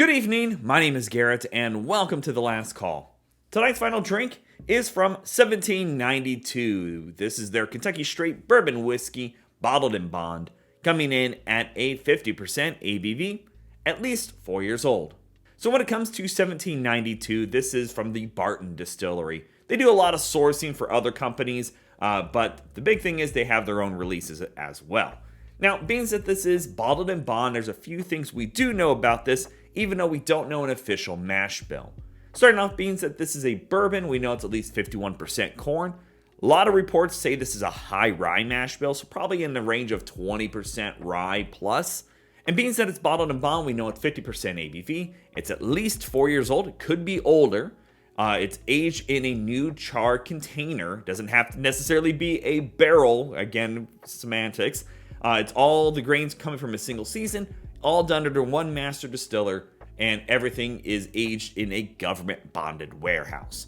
Good evening, my name is Garrett, and welcome to The Last Call. Tonight's final drink is from 1792. This is their Kentucky Straight Bourbon Whiskey, bottled in bond, coming in at a 50% ABV, at least 4 years old. So when it comes to 1792, this is from the Bourbon Distillery. They do a lot of sourcing for other companies, but the big thing is they have their own releases as well. Now, being that this is bottled in bond, there's a few things we do know about this, even though we don't know an official mash bill. Starting off, being that this is a bourbon, we know it's at least 51% corn. A lot of reports say this is a high rye mash bill, so probably in the range of 20% rye plus. And being that it's bottled in bond, we know it's 50% ABV. It's at least 4 years old. It could be older. It's aged in a new char container. Doesn't have to necessarily be a barrel. Again, semantics. It's all the grains coming from a single season, all done under one master distiller, and everything is aged in a government bonded warehouse.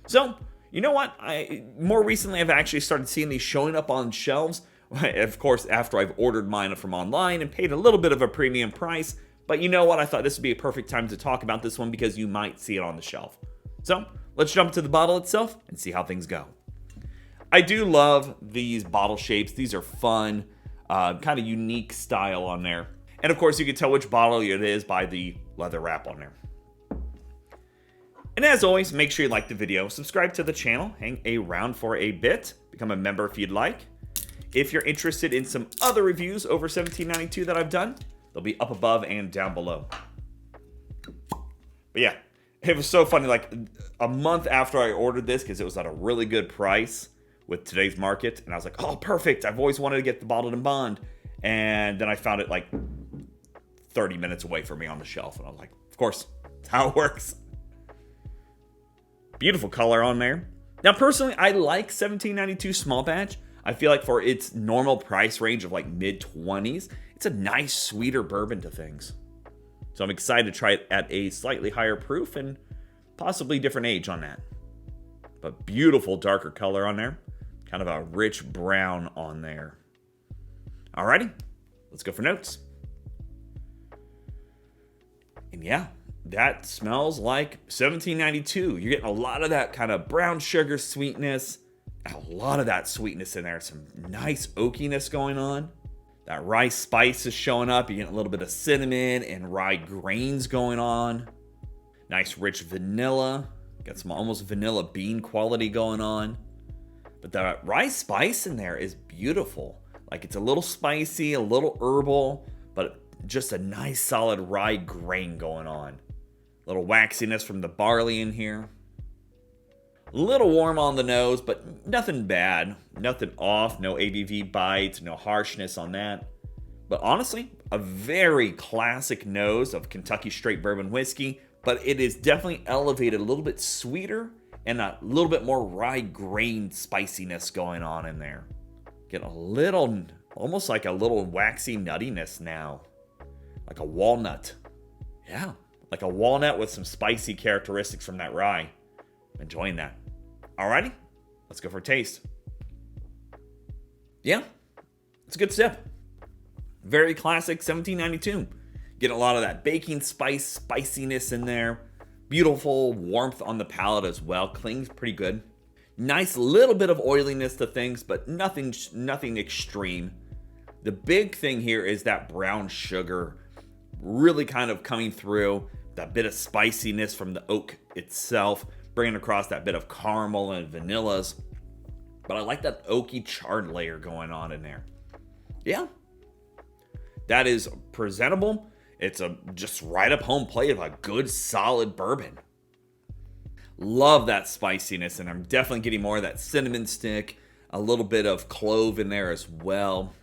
So, you know what? More recently, I've actually started seeing these showing up on shelves. Of course, after I've ordered mine from online and paid a little bit of a premium price. But you know what? I thought this would be a perfect time to talk about this one because you might see it on the shelf. So, let's jump to the bottle itself and see how things go. I do love these bottle shapes. These are fun, kind of unique style on there. And of course, you can tell which bottle it is by the leather wrap on there. And as always, make sure you like the video, subscribe to the channel, hang around for a bit, become a member if you'd like. If you're interested in some other reviews over 1792 that I've done, they'll be up above and down below. But yeah, it was so funny, like a month after I ordered this, because it was at a really good price with today's market, and I was like, oh, perfect, I've always wanted to get the bottled in bond. And then I found it like 30 minutes away from me on the shelf, and I was like, of course, that's how it works. Beautiful color on there. Now, personally, I like 1792 small batch. I feel like for its normal price range of like mid-20s, it's a nice, sweeter bourbon to things. So I'm excited to try it at a slightly higher proof and possibly different age on that. But beautiful darker color on there. Kind of a rich brown on there. Alrighty, let's go for notes. And yeah, that smells like 1792. You're getting a lot of that kind of brown sugar sweetness. A lot of that sweetness in there. Some nice oakiness going on. That rye spice is showing up. You're getting a little bit of cinnamon and rye grains going on. Nice rich vanilla. Got some almost vanilla bean quality going on. But the rye spice in there is beautiful. Like it's a little spicy, a little herbal, but just a nice solid rye grain going on. A little waxiness from the barley in here. A little warm on the nose, but nothing bad. Nothing off, no ABV bites, no harshness on that. But honestly, a very classic nose of Kentucky Straight Bourbon Whiskey, but it is definitely elevated a little bit sweeter and a little bit more rye grain spiciness going on in there. Get a little, almost like a little waxy nuttiness now. Like a walnut. Yeah, like a walnut with some spicy characteristics from that rye. I'm enjoying that. Alrighty, let's go for a taste. Yeah, it's a good sip. Very classic 1792. Getting a lot of that baking spice, spiciness in there. Beautiful warmth on the palate as well. Clings pretty good. Nice little bit of oiliness to things, but nothing extreme. The big thing here is that brown sugar really kind of coming through. That bit of spiciness from the oak itself, bringing across that bit of caramel and vanillas. But I like that oaky charred layer going on in there. Yeah. That is presentable. It's a just right up home plate of a good solid bourbon. Love that spiciness, and I'm definitely getting more of that cinnamon stick, a little bit of clove in there as well.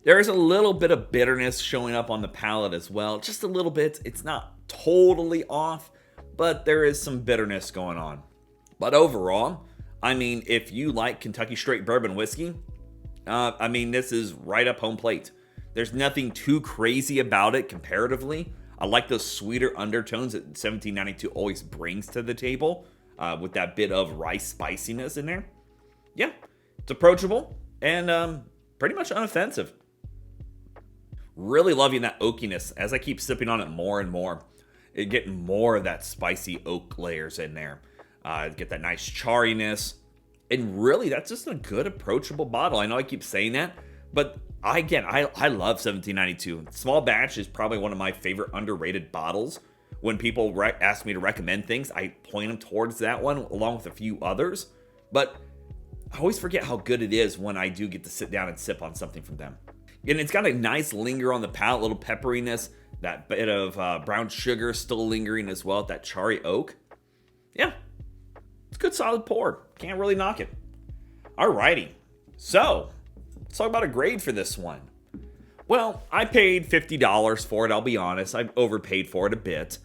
There is a little bit of bitterness showing up on the palate as well, just a little bit. It's not totally off, but there is some bitterness going on. But overall, I mean, if you like Kentucky Straight Bourbon Whiskey, this is right up home plate. There's nothing too crazy about it comparatively. I like those sweeter undertones that 1792 always brings to the table. With that bit of rice spiciness in there. Yeah, it's approachable and pretty much unoffensive. Really loving that oakiness as I keep sipping on it more and more. getting more of that spicy oak layers in there. Get that nice charriness. And really, that's just a good, approachable bottle. I know I keep saying that, but I love 1792. Small batch is probably one of my favorite underrated bottles. When people ask me to recommend things, I point them towards that one along with a few others. But I always forget how good it is when I do get to sit down and sip on something from them. And it's got a nice linger on the palate, a little pepperiness, that bit of brown sugar still lingering as well, that charry oak. Yeah, it's a good solid pour. Can't really knock it. Alrighty, so let's talk about a grade for this one. Well, I paid $50 for it, I'll be honest. I've overpaid for it a bit.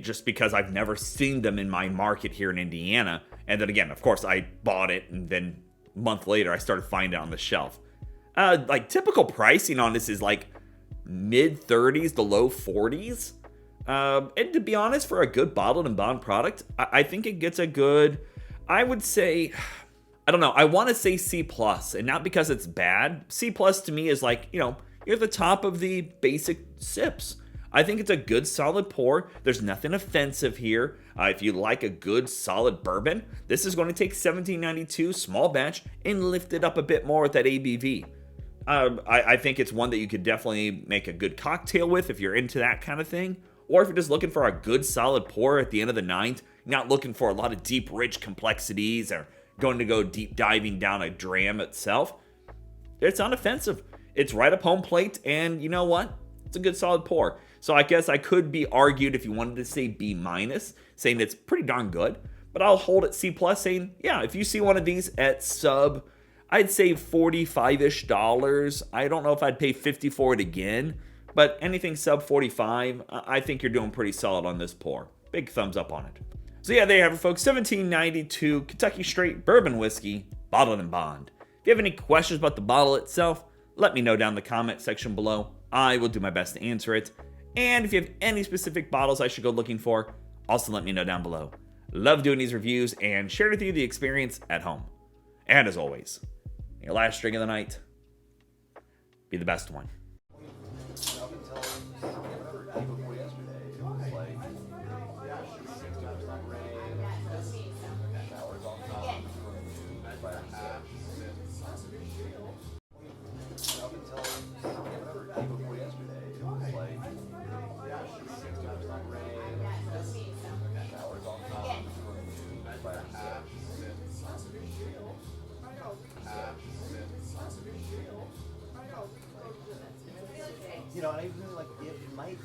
Just because I've never seen them in my market here in Indiana. And then again, of course, I bought it, and then a month later, I started finding it on the shelf. Like typical pricing on this is like mid 30s to low 40s. And to be honest, for a good bottled and bond product, I think it gets a good, I would say, I don't know, I want to say C+, and not because it's bad. C+ to me is like, you're at the top of the basic sips. I think it's a good solid pour. There's nothing offensive here. If you like a good solid bourbon, this is going to take 1792 small batch and lift it up a bit more with that ABV. I think it's one that you could definitely make a good cocktail with if you're into that kind of thing. Or if you're just looking for a good solid pour at the end of the night, not looking for a lot of deep, rich complexities or going to go deep diving down a dram itself. It's unoffensive. It's right up home plate, and you know what? It's a good solid pour. So I guess I could be argued if you wanted to say B-, saying it's pretty darn good. But I'll hold it C+, saying, yeah, if you see one of these at sub, I'd say $45-ish. I don't know if I'd pay $50 for it again. But anything sub 45, I think you're doing pretty solid on this pour. Big thumbs up on it. So yeah, there you have it, folks. 1792 Kentucky Straight Bourbon Whiskey, bottled and bond. If you have any questions about the bottle itself, let me know down in the comment section below. I will do my best to answer it. And if you have any specific bottles I should go looking for, also let me know down below. Love doing these reviews and sharing with you the experience at home. And as always, your last drink of the night, be the best one. I even like it might